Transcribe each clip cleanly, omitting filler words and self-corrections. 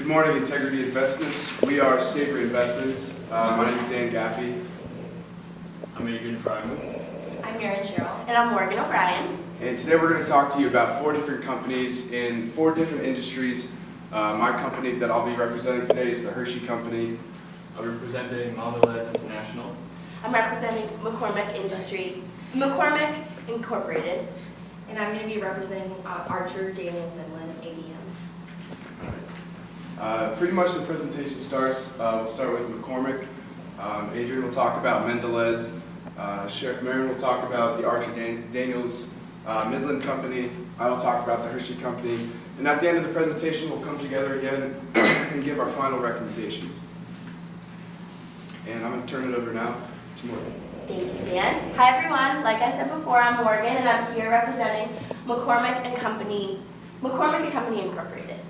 Good morning, Savory Investments. We are Savory Investments. My name is Dan Gaffey. I'm Adrian Fryman. I'm Erin Sherrill. And I'm Morgan O'Brien. And today we're going to talk to you about 4 different companies in 4 different industries. My company that I'll be representing today is the Hershey Company. I'm representing Mondelez International. I'm representing McCormick Incorporated. And I'm going to be representing Archer Daniels Midland ADM. Pretty much the presentation starts. We'll start with McCormick. Adrian will talk about Mondelez. Sheriff Marin will talk about the Archer Daniels Midland Company. I will talk about the Hershey Company. And at the end of the presentation, we'll come together again and give our final recommendations. And I'm going to turn it over now to Morgan. Thank you, Dan. Hi, everyone. Like I said before, I'm Morgan, and I'm here representing McCormick Company Incorporated.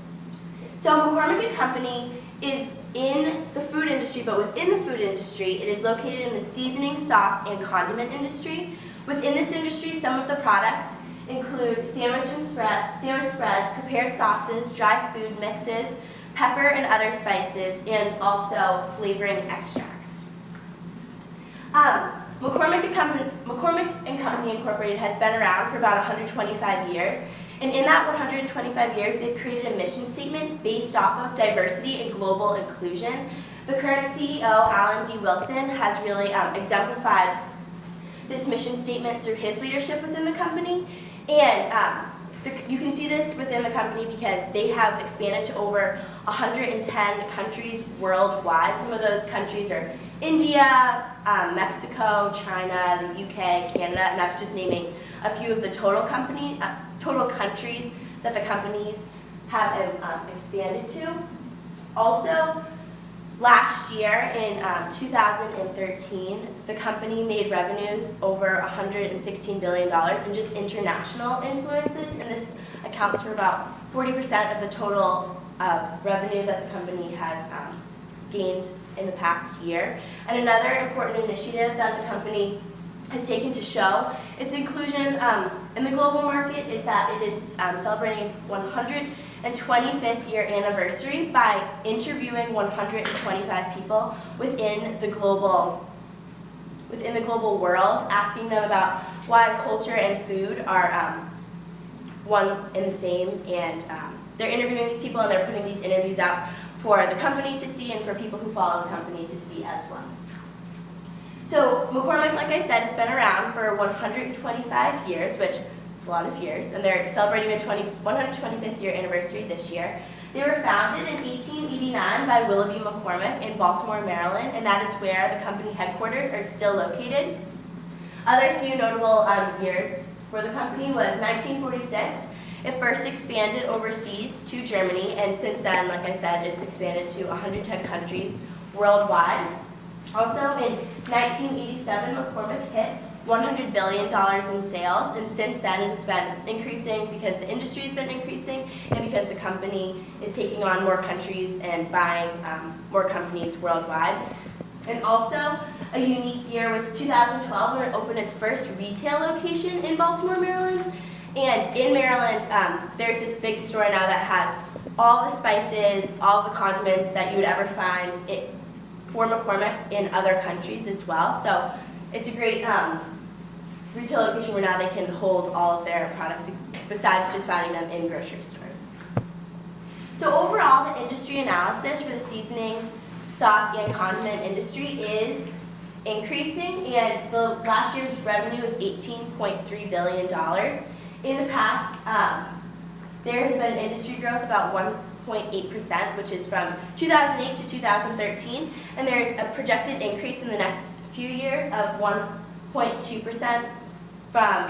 So McCormick and Company is in the food industry, but within the food industry, it is located in the seasoning, sauce, and condiment industry. Within this industry, some of the products include sandwich spreads, prepared sauces, dry food mixes, pepper and other spices, and also flavoring extracts. McCormick and Company Incorporated has been around for about 125 years. And in that 125 years, they've created a mission statement based off of diversity and global inclusion. The current CEO, Alan D. Wilson, has really exemplified this mission statement through his leadership within the company. And you can see this within the company because they have expanded to over 110 countries worldwide. Some of those countries are India, Mexico, China, the UK, Canada, and that's just naming a few of the total countries that the companies have expanded to. Also, last year in 2013, the company made revenues over $116 billion in just international influences, and this accounts for about 40% of the total revenue that the company has gained in the past year. And another important initiative that the company has taken to show its inclusion in the global market is that it is celebrating its 125th year anniversary by interviewing 125 people within the global world, asking them about why culture and food are one and the same, and they're interviewing these people and they're putting these interviews out for the company to see and for people who follow the company to see as well. So McCormick, like I said, has been around for 125 years, which is a lot of years, and they're celebrating their 125th year anniversary this year. They were founded in 1889 by Willoughby McCormick in Baltimore, Maryland, and that is where the company headquarters are still located. Other few notable years for the company was 1946. It first expanded overseas to Germany, and since then, like I said, it's expanded to 110 countries worldwide. Also, in 1987, McCormick hit $100 billion in sales, and since then it has been increasing because the industry has been increasing and because the company is taking on more countries and buying more companies worldwide. And also, a unique year was 2012 when it opened its first retail location in Baltimore, Maryland. And in Maryland, there's this big store now that has all the spices, all the condiments that you would ever find for McCormick in other countries as well. So it's a great retail location where now they can hold all of their products besides just finding them in grocery stores. So overall, the industry analysis for the seasoning, sauce, and condiment industry is increasing, and the last year's revenue is $18.3 billion. In the past, there has been industry growth about 1.8%, which is from 2008 to 2013, and there's a projected increase in the next few years of 1.2% from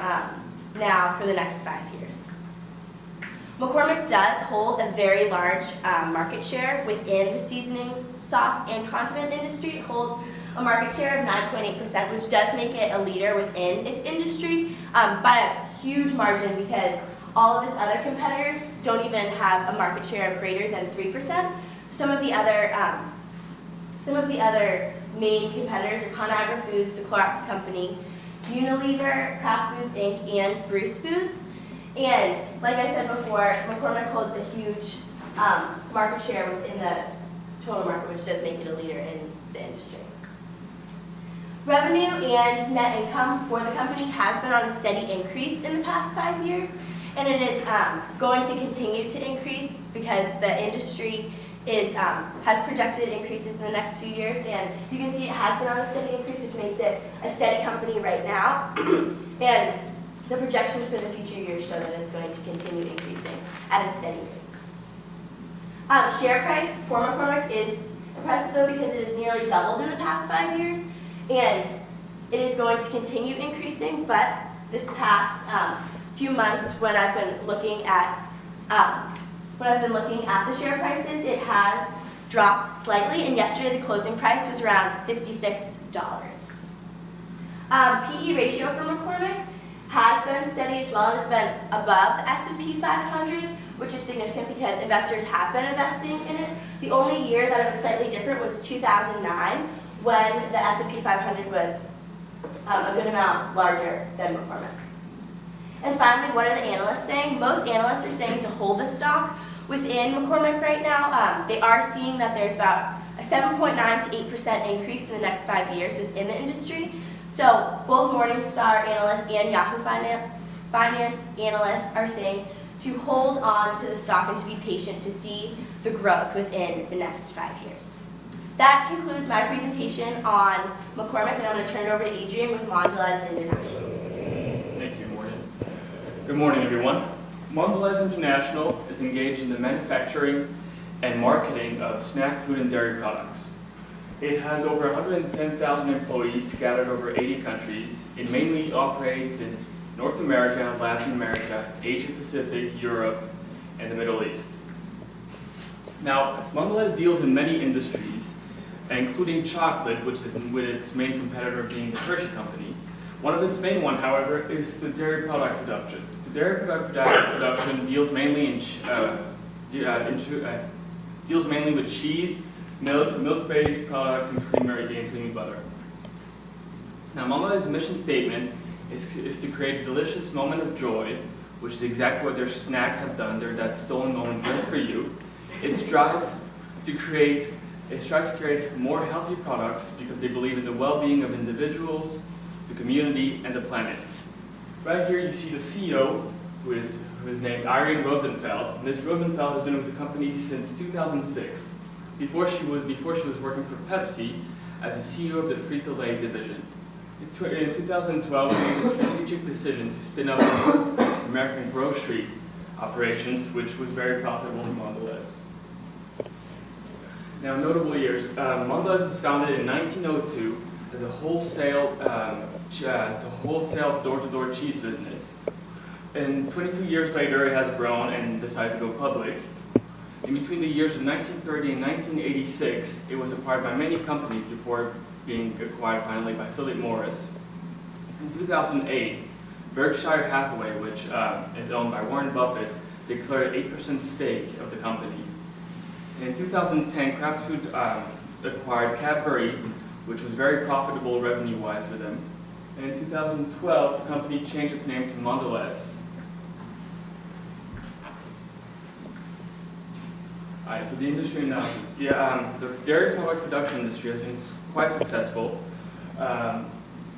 now for the next 5 years. McCormick does hold a very large market share within the seasoning, sauce, and condiment industry. It holds a market share of 9.8%, which does make it a leader within its industry by a huge margin because all of its other competitors don't even have a market share of greater than 3%. Some of the other main competitors are Conagra Foods, the Clorox Company, Unilever, Kraft Foods Inc., and Bruce Foods. And like I said before, McCormick holds a huge market share within the total market, which does make it a leader in the industry. Revenue and net income for the company has been on a steady increase in the past 5 years, and it is going to continue to increase because the industry has projected increases in the next few years, and you can see it has been on a steady increase, which makes it a steady company right now. And the projections for the future years show that it's going to continue increasing at a steady rate. Share price for McCormick is impressive though because it has nearly doubled in the past 5 years, and it is going to continue increasing. But this past few months, when I've been looking at the share prices, it has dropped slightly, and yesterday the closing price was around $66. PE ratio for McCormick has been steady as well, and it's been above the S&P 500, which is significant because investors have been investing in it. The only year that it was slightly different was 2009, when the S&P 500 was a good amount larger than McCormick. And finally, what are the analysts saying? Most analysts are saying to hold the stock within McCormick right now. They are seeing that there's about a 7.9 to 8% increase in the next 5 years within the industry. So both Morningstar analysts and Yahoo Finance analysts are saying to hold on to the stock and to be patient to see the growth within the next 5 years. That concludes my presentation on McCormick, and I'm going to turn it over to Adrian with Mondelez International. Thank you, Morgan. Good morning, everyone. Mondelez International is engaged in the manufacturing and marketing of snack food and dairy products. It has over 110,000 employees scattered over 80 countries. It mainly operates in North America, Latin America, Asia Pacific, Europe, and the Middle East. Now, Mondelez deals in many industries, including chocolate, with its main competitor being the Hershey Company. One of its main ones, however, is the dairy product production. The dairy product production deals mainly with cheese, milk-based products, and creamery and creamy butter. Now, Mondelez's mission statement is to create a delicious moment of joy, which is exactly what their snacks have done. They're that stolen moment just for you. It strives to create more healthy products because they believe in the well-being of individuals, the community, and the planet. Right here you see the CEO, who is named Irene Rosenfeld. Ms. Rosenfeld has been with the company since 2006. Before she was working for Pepsi as the CEO of the Frito-Lay division. In 2012, she made a strategic decision to spin out the American grocery operations, which was very profitable in Mondelez. Now, notable years. Mondelez was founded in 1902 as a wholesale door-to-door cheese business. And 22 years later, it has grown and decided to go public. In between the years of 1930 and 1986, it was acquired by many companies before being acquired finally by Philip Morris. In 2008, Berkshire Hathaway, which is owned by Warren Buffett, declared an 8% stake of the company. In 2010, Kraft Foods acquired Cadbury, which was very profitable revenue-wise for them. And in 2012, the company changed its name to Mondelez. Alright, so the industry analysis. The dairy product production industry has been quite successful.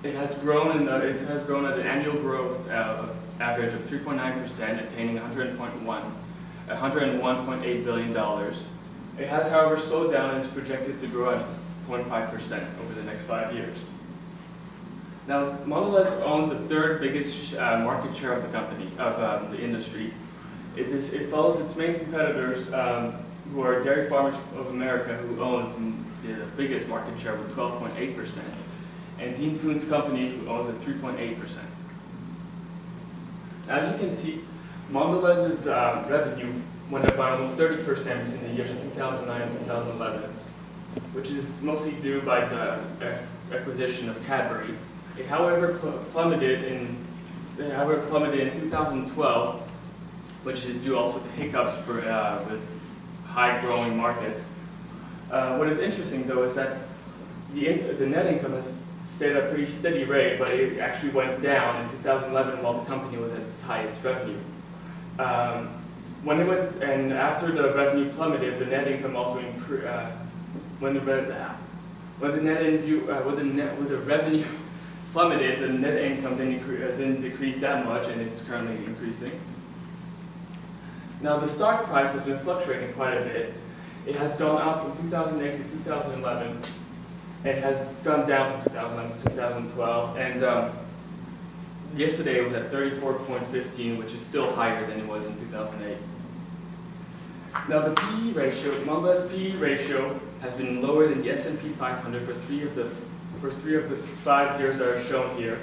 It has grown at an annual growth average of 3.9%, attaining $101.8 billion. It has, however, slowed down and is projected to grow at 0.5% over the next 5 years. Now, Mondelez owns the third biggest market share of the company, of the industry. It follows its main competitors, who are Dairy Farmers of America, who owns the biggest market share with 12.8%, and Dean Foods Company, who owns at 3.8%. As you can see, Mondelez's revenue went up by almost 30% in the years of 2009 and 2011, which is mostly due by the acquisition of Cadbury. It, however, plummeted in 2012, which is due also to hiccups with high-growing markets. What is interesting, though, is that the net income has stayed at a pretty steady rate, but it actually went down in 2011 while the company was at its highest revenue. when it went, and after the revenue plummeted, the net income also improved. When the revenue plummeted, the net income didn't decrease that much, and it's currently increasing. Now the stock price has been fluctuating quite a bit. It has gone up from 2008 to 2011. It has gone down from 2011 to 2012, and yesterday it was at 34.15, which is still higher than it was in 2008. Now the PE ratio, Mondelez PE ratio has been lower than the S&P 500 for three of the 5 years that are shown here.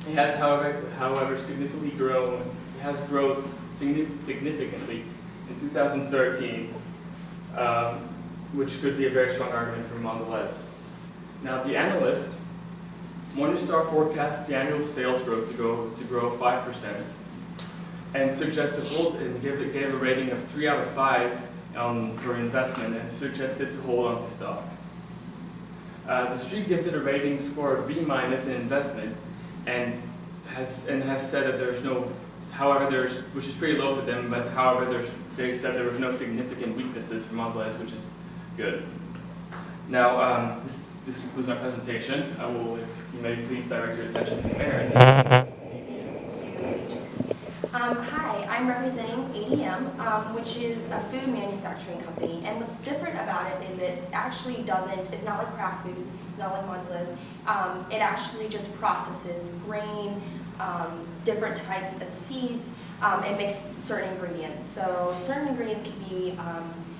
It has, however, significantly grown. It has grown significantly in 2013, which could be a very strong argument for Mondelez. Now the analyst, Morningstar forecasts the annual sales growth to grow 5%, and suggests to hold and gave a rating of 3 out of 5 for investment, and suggested to hold on to stocks. The Street gives it a rating score of B- in investment, and has said that there's no, however, which is pretty low for them, but however, they said there was no significant weaknesses for Mondelez, which is good. Now, this concludes my presentation. I will, if you may please direct your attention to Aaron. Hi, I'm representing ADM, which is a food manufacturing company. And what's different about it is it actually it's not like Kraft Foods, it's not like Mondelez. It actually just processes grain, different types of seeds, and makes certain ingredients. So certain ingredients can be,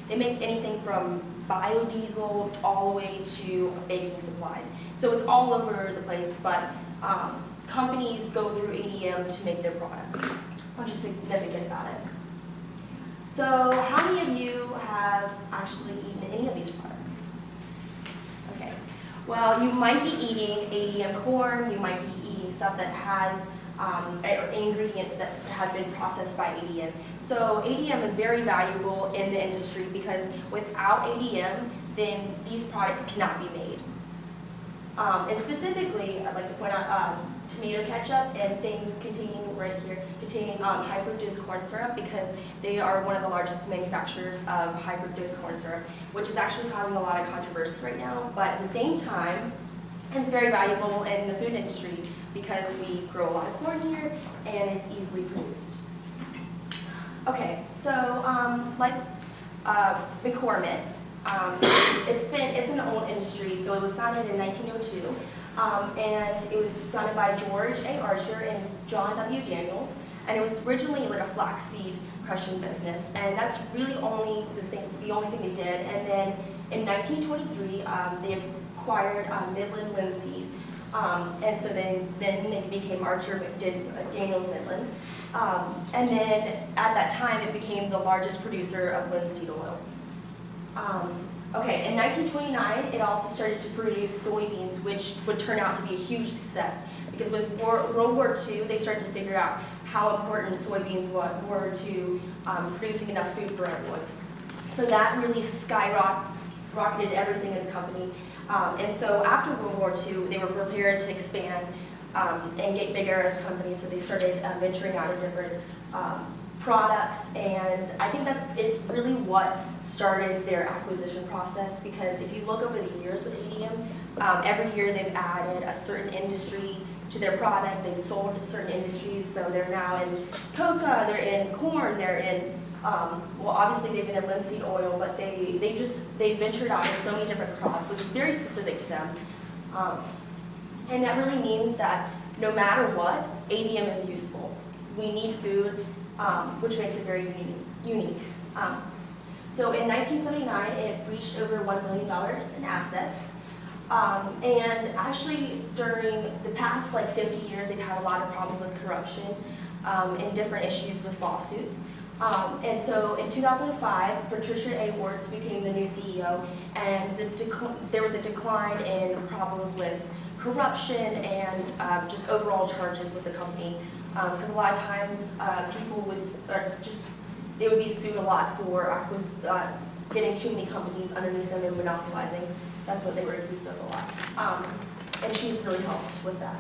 they make anything from biodiesel all the way to baking supplies. So it's all over the place, but companies go through ADM to make their products, which is significant about it. So how many of you have actually eaten any of these products? Okay. Well, you might be eating ADM corn, you might be eating stuff that has ingredients that have been processed by ADM. So ADM is very valuable in the industry because without ADM, then these products cannot be made. And specifically, I'd like to point out tomato ketchup and things containing high fructose corn syrup, because they are one of the largest manufacturers of high fructose corn syrup, which is actually causing a lot of controversy right now. But at the same time, it's very valuable in the food industry because we grow a lot of corn here and it's easily produced. Okay, so like McCormick, it's an old industry. So it was founded in 1902, and it was founded by George A. Archer and John W. Daniels, and it was originally like a flaxseed crushing business, and that's really the only thing they did. And then in 1923, they acquired Midland Linseed, and so then they became Archer Daniels Midland, and then at that time it became the largest producer of linseed oil. Okay, in 1929, it also started to produce soybeans, which would turn out to be a huge success, because with World War II, they started to figure out how important soybeans were to producing enough food for everyone. So that really skyrocketed everything in the company. And so after World War II, they were prepared to expand and get bigger as a company, so they started venturing out in different products, and I think it's really what started their acquisition process, because if you look over the years with ADM, every year they've added a certain industry to their product. They've sold in certain industries, so they're now in coca, they're in corn, they're in, well, obviously they've been in linseed oil, but they ventured out in so many different crops, which is very specific to them. And that really means that no matter what, ADM is useful. We need food, which makes it very unique. So in 1979, it reached over $1 million in assets. And actually, during the past 50 years, they've had a lot of problems with corruption and different issues with lawsuits. And so in 2005, Patricia A. Wartz became the new CEO, and there was a decline in problems with corruption and just overall charges with the company. Because a lot of times people would they would be sued a lot for getting too many companies underneath them and monopolizing. That's what they were accused of a lot. And she's really helped with that.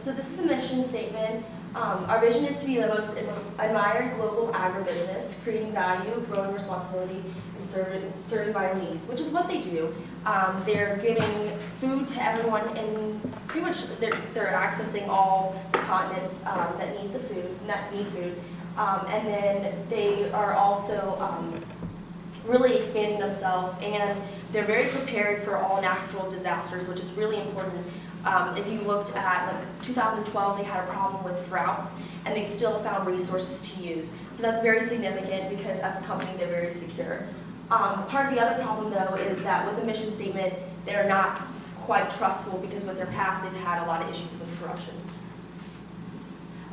So this is the mission statement. Our vision is to be the most admired global agribusiness, creating value, growing responsibility, and serving vital needs, which is what they do. They're giving food to everyone, and pretty much they're accessing all the continents that need food. And then they are also really expanding themselves, and they're very prepared for all natural disasters, which is really important. If you looked at like 2012, they had a problem with droughts, and they still found resources to use. So that's very significant because as a company, they're very secure. Part of the other problem, though, is that with the mission statement, they're not quite trustful because with their past, they've had a lot of issues with corruption.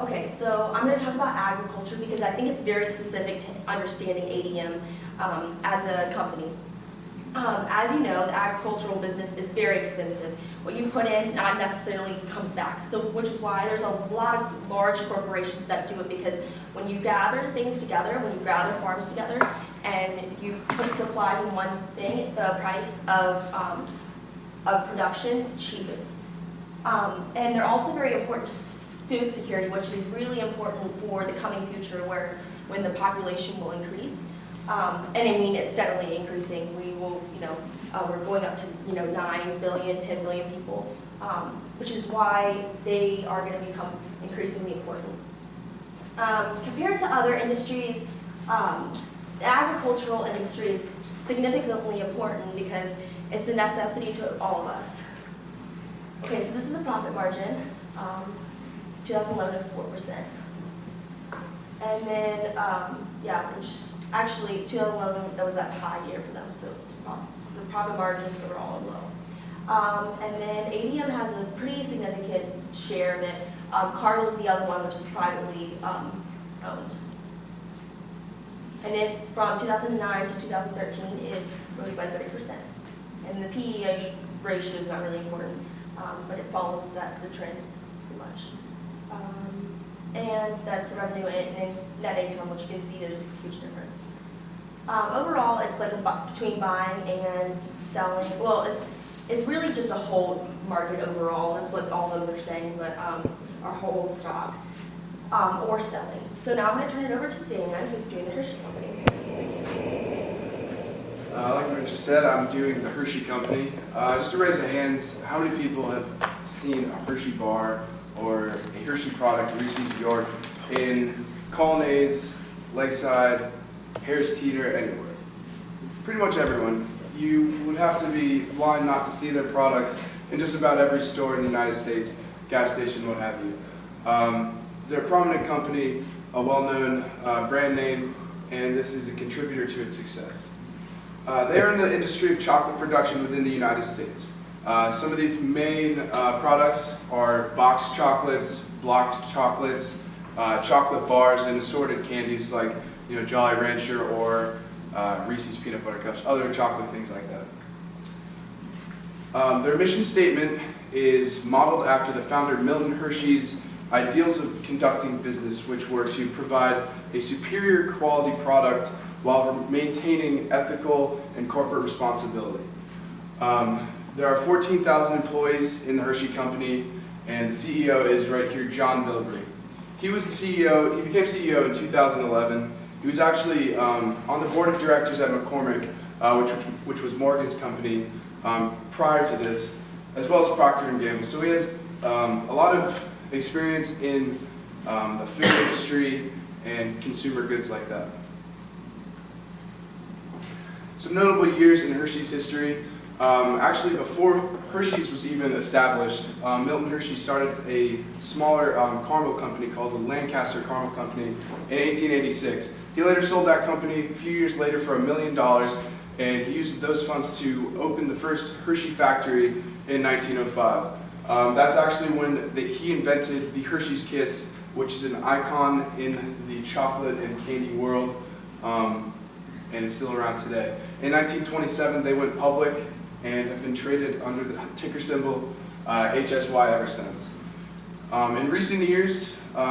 Okay, so I'm going to talk about agriculture because I think it's very specific to understanding ADM as a company. As you know, the agricultural business is very expensive. What you put in not necessarily comes back. So, which is why there's a lot of large corporations that do it, because when you gather things together, when you gather farms together, and you put supplies in one thing, the price of production cheapens. And they're also very important to food security, which is really important for the coming future, when the population will increase. And I mean, it's steadily increasing. We will, we're going up to, 9 billion, 10 billion people, which is why they are going to become increasingly important. Compared to other industries, the agricultural industry is significantly important because it's a necessity to all of us. Okay, so this is the profit margin. 2011 was 4%. And then, which actually 2011, that was that high year for them, so it's the profit margins were all low. And then ADM has a pretty significant share of it. Cardinal's the other one, which is privately owned. And then from 2009 to 2013, it rose by 30%. And the PE ratio is not really important, but it follows the trend pretty much. And that's the revenue and net income, which you can see there's a huge difference. Overall, it's like between buying and selling. Well, it's really just a whole market overall. That's what all of them are saying, but our whole stock or selling. So now I'm going to turn it over to Dana, who's doing the Hershey Company. Like I just said, I'm doing the Hershey Company. Just to raise a hands, how many people have seen a Hershey bar or a Hershey product, Reese's York, in Colonnades, Lakeside, Harris Teeter, anywhere? Pretty much everyone. You would have to be blind not to see their products in just about every store in the United States, gas station, what have you. They're a prominent company, a well-known brand name, and this is a contributor to its success. They are in the industry of chocolate production within the United States. Some of these main products are boxed chocolates, blocked chocolates, chocolate bars, and assorted candies like Jolly Rancher or Reese's Peanut Butter Cups, other chocolate things like that. Their mission statement is modeled after the founder Milton Hershey's ideals of conducting business, which were to provide a superior quality product while maintaining ethical and corporate responsibility. There are 14,000 employees in the Hershey Company, and the CEO is right here, John Bilbrey. He was the CEO, he became CEO in 2011. He was actually on the board of directors at McCormick, which was Morgan's company prior to this, as well as Procter & Gamble. So he has a lot of experience in the food industry and consumer goods like that. Some notable years in Hershey's history. Actually, before Hershey's was even established, Milton Hershey started a smaller caramel company called the Lancaster Caramel Company in 1886. He later sold that company a few years later for $1 million, and he used those funds to open the first Hershey factory in 1905. That's actually when he invented the Hershey's Kiss, which is an icon in the chocolate and candy world, and it's still around today. In 1927, they went public and have been traded under the ticker symbol HSY ever since. In recent years,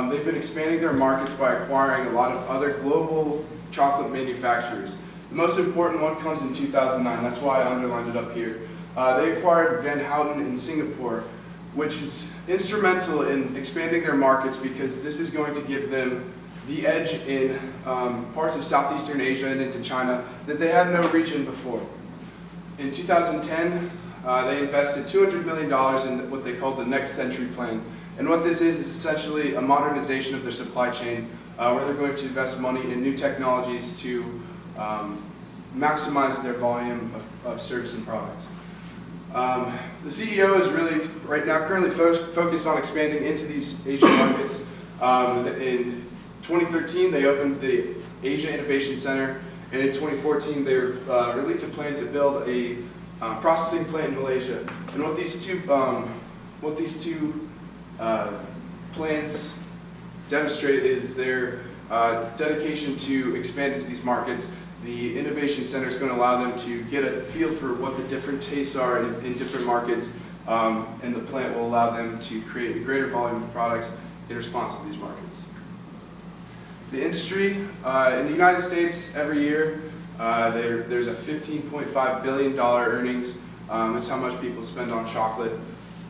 they've been expanding their markets by acquiring a lot of other global chocolate manufacturers. The most important one comes in 2009, that's why I underlined it up here. They acquired Van Houten in Singapore, which is instrumental in expanding their markets because this is going to give them the edge in parts of Southeastern Asia and into China that they had no reach in before. In 2010, they invested $200 million in what they called the Next Century Plan. And what this is essentially a modernization of their supply chain where they're going to invest money in new technologies to maximize their volume of service and products. The CEO is really, right now, currently focused on expanding into these Asian markets. In 2013, they opened the Asia Innovation Center, and in 2014, they released a plan to build a processing plant in Malaysia. And what these two plans demonstrate is their dedication to expand into these markets. The Innovation Center is going to allow them to get a feel for what the different tastes are in different markets, and the plant will allow them to create a greater volume of products in response to these markets. The industry in the United States every year, there's a $15.5 billion earnings. That's how much people spend on chocolate.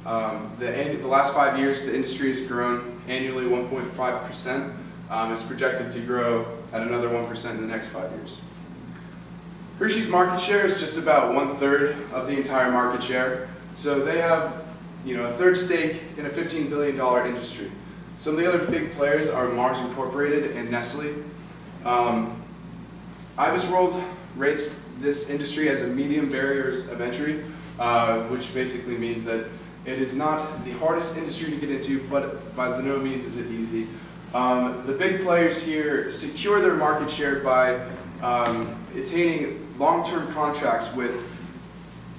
The last 5 years, the industry has grown annually 1.5%. It's projected to grow at another 1% in the next 5 years. Hershey's market share is just about 1/3 of the entire market share. So they have, a third stake in a $15 billion industry. Some of the other big players are Mars Incorporated and Nestle. IBIS World rates this industry as a medium barriers of entry, which basically means that it is not the hardest industry to get into, but by no means is it easy. The big players here secure their market share by attaining long-term contracts with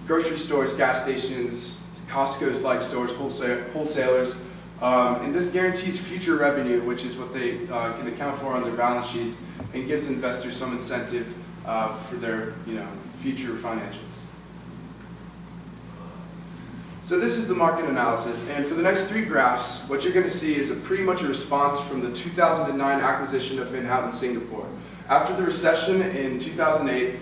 grocery stores, gas stations, Costco's-like stores, wholesalers, and this guarantees future revenue, which is what they can account for on their balance sheets, and gives investors some incentive for their future financials. So this is the market analysis, and for the next 3 graphs, what you're going to see is pretty much a response from the 2009 acquisition of Van Houten, Singapore. After the recession in 2008,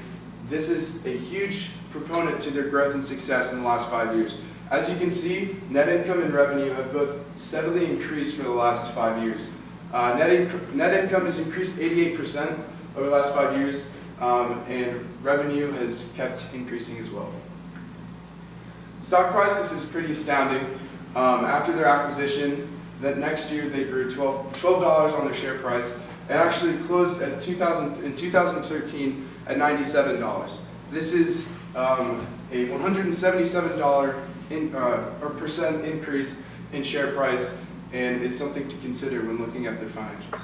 this is a huge proponent to their growth and success in the last 5 years. As you can see, net income and revenue have both steadily increased for the last 5 years. Net income has increased 88% over the last 5 years, and revenue has kept increasing as well. Stock price, this is pretty astounding. After their acquisition, that next year they grew $12 on their share price, and actually closed at in 2013 at $97. This is a $177 percent increase in share price, and is something to consider when looking at their financials.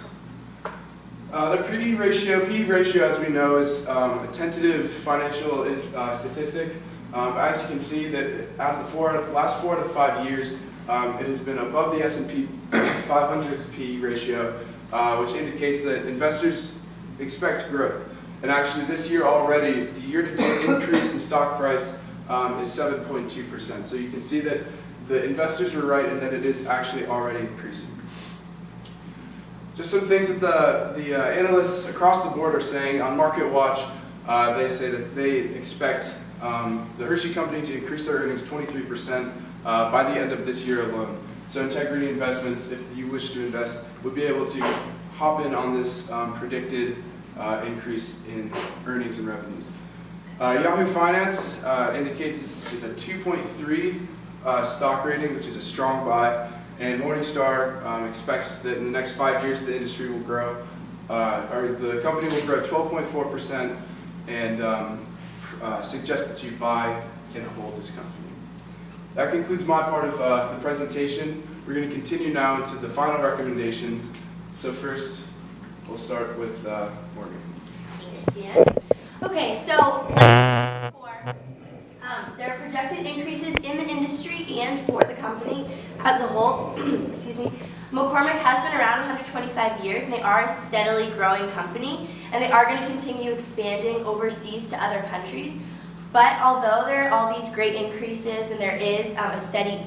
The P/E ratio, as we know, is a tentative financial statistic. As you can see, that out of the last 4 out of 5 years, it has been above the S&P 500's P/E ratio, which indicates that investors expect growth. And actually, this year already, the year-to-date increase in stock price is 7.2%. So you can see that the investors were right and that it is actually already increasing. Just some things that the analysts across the board are saying on Market Watch. They say that they expect the Hershey Company to increase their earnings 23% by the end of this year alone. So Integrity Investments, if you wish to invest, would be able to hop in on this predicted increase in earnings and revenues. Yahoo Finance indicates this is a 2.3 stock rating, which is a strong buy. And Morningstar expects that in the next 5 years the industry will grow, or the company will grow 12.4%, and suggest that you buy and hold this company. That concludes my part of the presentation. We're going to continue now into the final recommendations. So first, we'll start with Morgan. Thank you, Dan. Okay, so there are projected increases in the industry and for the company as a whole. Excuse me. McCormick has been around 125 years, and they are a steadily growing company, and they are going to continue expanding overseas to other countries. But although there are all these great increases and there is a steady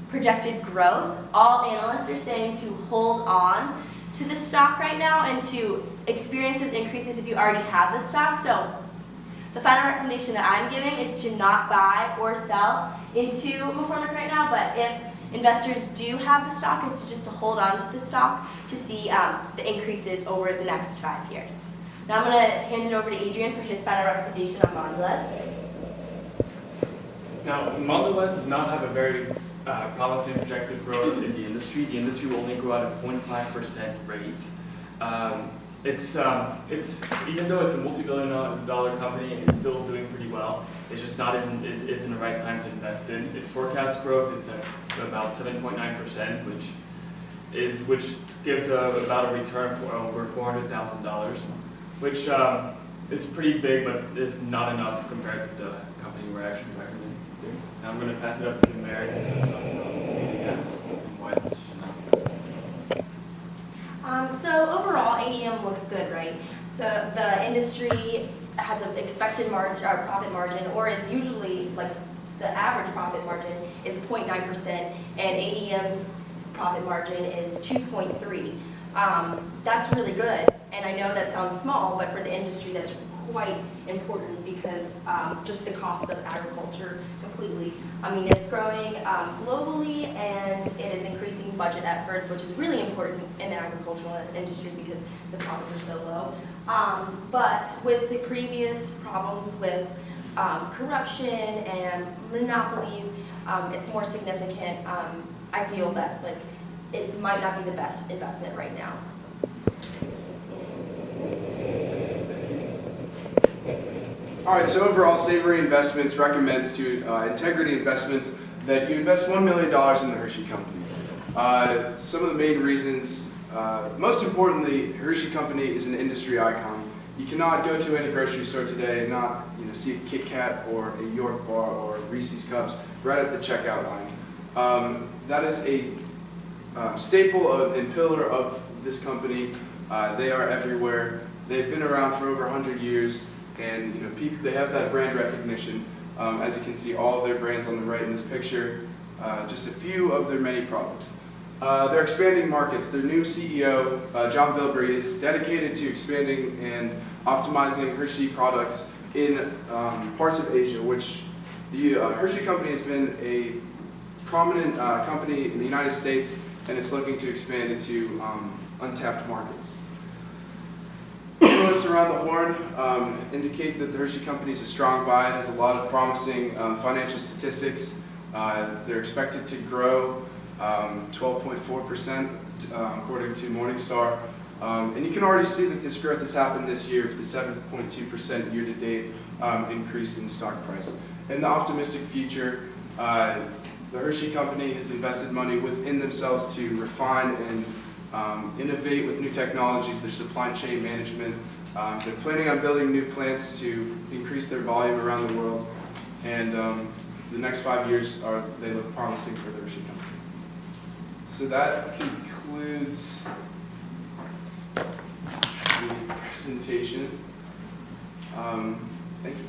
projected growth, all analysts are saying to hold on to the stock right now and to experience those increases if you already have the stock. So the final recommendation that I'm giving is to not buy or sell into McCormick right now, but if investors do have the stock is just to hold on to the stock to see the increases over the next 5 years. Now I'm going to hand it over to Adrian for his final recommendation on Mondelez. Now, Mondelez does not have a very promising projected growth in the industry. The industry will only grow at a 0.5% rate. It's even though it's a multi-billion-dollar company, it's still doing pretty well. It's just not isn't the right time to invest in. Its forecast growth is at about 7.9%, which gives about a return for over $400,000, which is pretty big, but is not enough compared to the company we're actually recommending. Now I'm going to pass it up to Mary, who's going to talk about ADM and why this should not be. So overall, ADM looks good, right? So the industry has an expected profit margin, or is usually like the average profit margin is 0.9%, and ADM's profit margin is 2.3. That's really good, and I know that sounds small, but for the industry, that's quite important because just the cost of agriculture completely. I mean, it's growing globally, and it is increasing budget efforts, which is really important in the agricultural industry because the profits are so low. But with the previous problems with corruption and monopolies, it's more significant. I feel that like it might not be the best investment right now. All right, so overall, Savory Investments recommends to Integrity Investments that you invest $1 million in the Hershey Company. Some of the main reasons, most importantly, Hershey Company is an industry icon. You cannot go to any grocery store today and not see a Kit Kat or a York bar or Reese's Cups right at the checkout line. That is a staple and pillar of this company. They are everywhere. They've been around for over 100 years. And they have that brand recognition. As you can see, all of their brands on the right in this picture, just a few of their many products. They're expanding markets. Their new CEO, John Bilbrey, is dedicated to expanding and optimizing Hershey products in parts of Asia, which the Hershey Company has been a prominent company in the United States, and it's looking to expand into untapped markets. Analysts around the horn indicate that the Hershey Company is a strong buy. It has a lot of promising financial statistics. They're expected to grow 12.4% according to Morningstar. And you can already see that this growth has happened this year with the 7.2% year-to-date increase in stock price. In the optimistic future, the Hershey Company has invested money within themselves to refine and innovate with new technologies, their supply chain management. They're planning on building new plants to increase their volume around the world. And the next 5 years, they look promising for the Hershey Company. So that concludes the presentation. Thank you.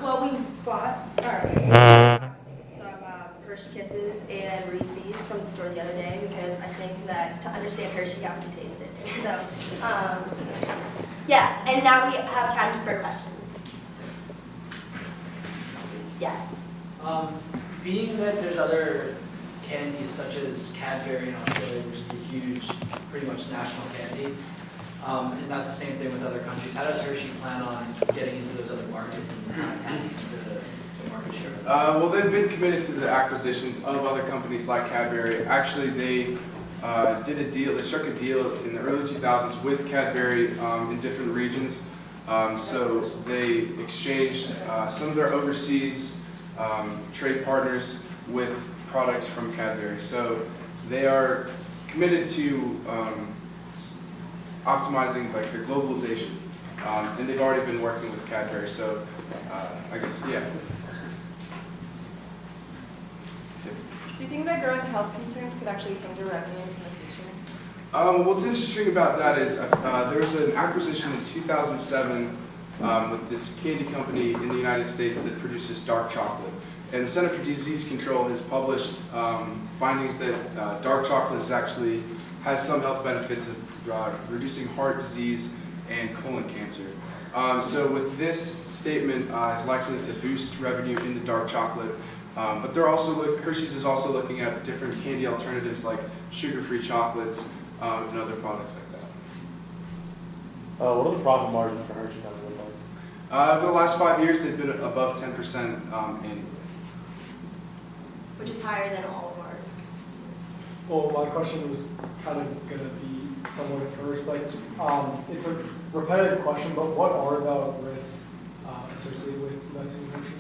Well, we bought some Hershey Kisses and Reese's from the store the other day because I think that to understand Hershey, you have to taste it. So, Yeah, and now we have time for questions. Yes. Being that there's other candies such as Cadbury in Australia, which is a huge, pretty much national candy, and that's the same thing with other countries, how does Hershey plan on getting into those other markets and tapping into the market share? Well, they've been committed to the acquisitions of other companies like Cadbury. Actually, they did a deal, they struck a deal in the early 2000s with Cadbury in different regions. So they exchanged some of their overseas trade partners with products from Cadbury. So they are committed to optimizing like their globalization, and they've already been working with Cadbury. So I guess, yeah. Do you think that growing health concerns could actually hinder revenues in the future? What's interesting about that is there was an acquisition in 2007 with this candy company in the United States that produces dark chocolate. And the Center for Disease Control has published findings that dark chocolate has some health benefits of reducing heart disease and colon cancer. So with this statement, it's likely to boost revenue in the dark chocolate, but Hershey's is also looking at different candy alternatives like sugar-free chocolates and other products like that. What are the profit margins for Hershey Company look like? Over the last 5 years, they've been above 10% annually. Which is higher than all of ours. Well, my question was kind of going to be somewhat at first, but it's a repetitive question, but what are the risks associated with investing in Hershey?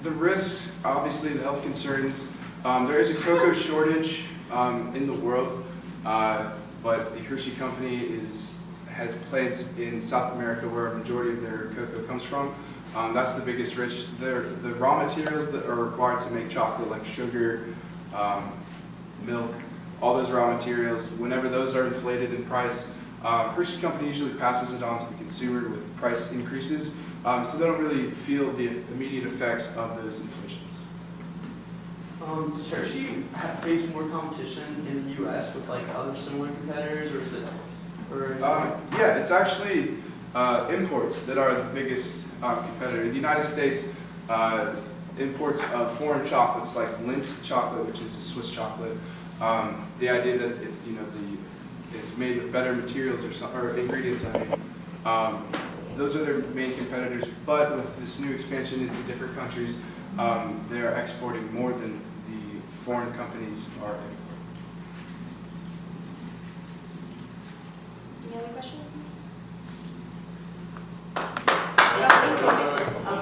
The risks, obviously the health concerns. There is a cocoa shortage in the world, but the Hershey Company has plants in South America where a majority of their cocoa comes from. That's the biggest risk. The raw materials that are required to make chocolate, like sugar, milk, all those raw materials, whenever those are inflated in price, Hershey Company usually passes it on to the consumer with price increases, so they don't really feel the immediate effects of those inflations. Does Hershey face more competition in the U.S. with like other similar competitors, or is it? Yeah, it's actually imports that are the biggest competitor. In the United States, imports of foreign chocolates like Lindt chocolate, which is a Swiss chocolate. The idea that it's it's made with better materials or ingredients. Those are their main competitors. But with this new expansion into different countries, they are exporting more than the foreign companies are importing. Any other questions?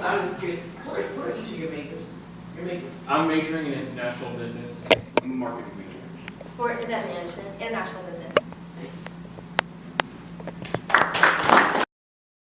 I'm just curious, what are each of your majors? I'm majoring in international business. I'm a marketing major. Sport event management. International business.